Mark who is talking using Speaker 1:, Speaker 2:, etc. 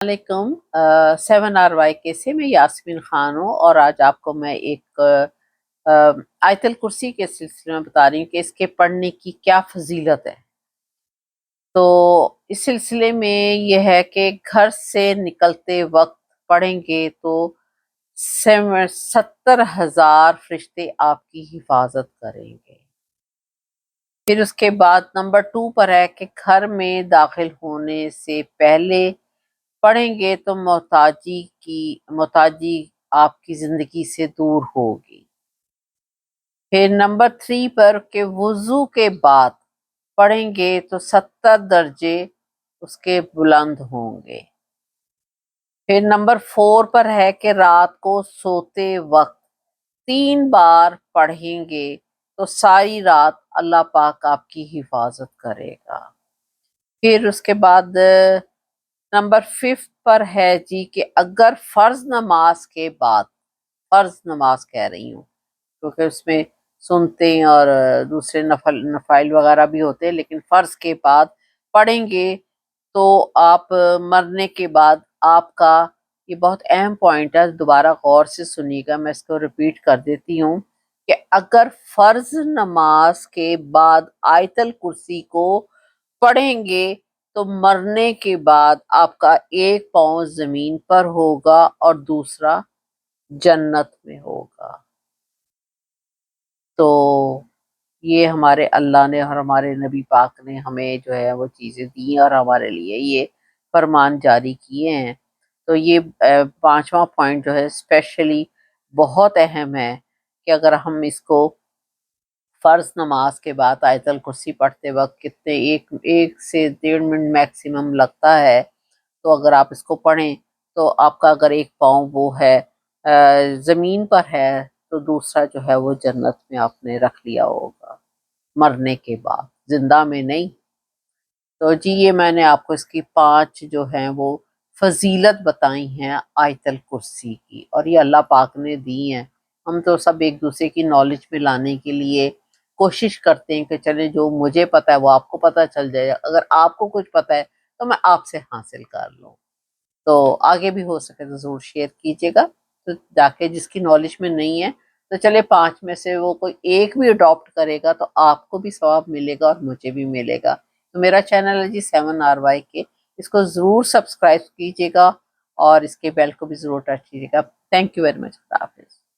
Speaker 1: علیکم 7 RY کے سے میں یاسمین خان ہوں، اور آج آپ کو میں ایک آیت الکرسی کے سلسلے میں بتا رہی ہوں کہ اس کے پڑھنے کی کیا فضیلت ہے۔ تو اس سلسلے میں یہ ہے کہ گھر سے نکلتے وقت پڑھیں گے تو 70,000 فرشتے آپ کی حفاظت کریں گے۔ پھر اس کے بعد نمبر 2 پر ہے کہ گھر میں داخل ہونے سے پہلے پڑھیں گے تو محتاجی آپ کی زندگی سے دور ہوگی۔ پھر نمبر 3 پر کہ وضو کے بعد پڑھیں گے تو 70 درجے اس کے بلند ہوں گے۔ پھر نمبر 4 پر ہے کہ رات کو سوتے وقت 3 بار پڑھیں گے تو ساری رات اللہ پاک آپ کی حفاظت کرے گا۔ پھر اس کے بعد نمبر 5 پر ہے جی کہ اگر فرض نماز کے بعد، فرض نماز کہہ رہی ہوں کیونکہ اس میں سنتے ہیں اور دوسرے نفائل وغیرہ بھی ہوتے ہیں، لیکن فرض کے بعد پڑھیں گے تو آپ مرنے کے بعد آپ کا، یہ بہت اہم پوائنٹ ہے، دوبارہ غور سے سنیے گا، میں اس کو ریپیٹ کر دیتی ہوں کہ اگر فرض نماز کے بعد آیت الکرسی کو پڑھیں گے تو مرنے کے بعد آپ کا ایک پاؤں زمین پر ہوگا اور دوسرا جنت میں ہوگا۔ تو یہ ہمارے اللہ نے اور ہمارے نبی پاک نے ہمیں جو ہے وہ چیزیں دی اور ہمارے لیے یہ فرمان جاری کیے ہیں۔ تو یہ 5واں پوائنٹ جو ہے اسپیشلی بہت اہم ہے کہ اگر ہم اس کو فرض نماز کے بعد آیت الکرسی پڑھتے وقت کتنے ایک سے 1.5 منٹ میکسیمم لگتا ہے، تو اگر آپ اس کو پڑھیں تو آپ کا اگر ایک پاؤں وہ ہے زمین پر ہے تو دوسرا جو ہے وہ جنت میں آپ نے رکھ لیا ہوگا مرنے کے بعد، زندہ میں نہیں۔ تو جی یہ میں نے آپ کو اس کی 5 جو ہیں وہ فضیلت بتائی ہیں آیت الکرسی کی، اور یہ اللہ پاک نے دی ہیں۔ ہم تو سب ایک دوسرے کی نالج میں لانے کے لیے کوشش کرتے ہیں کہ چلے جو مجھے پتہ ہے وہ آپ کو پتہ چل جائے، اگر آپ کو کچھ پتہ ہے تو میں آپ سے حاصل کر لوں۔ تو آگے بھی ہو سکے تو ضرور شیئر کیجیے گا، تو جا کے جس کی نالج میں نہیں ہے تو چلے 5 میں سے وہ کوئی ایک بھی اڈاپٹ کرے گا تو آپ کو بھی ثواب ملے گا اور مجھے بھی ملے گا۔ تو میرا چینل ہے جی 7 RY کے، اس کو ضرور سبسکرائب کیجیے گا اور اس کے بیل کو بھی ضرور ٹچ کیجیے گا۔ تھینک یو ویری مچ، اللہ حافظ۔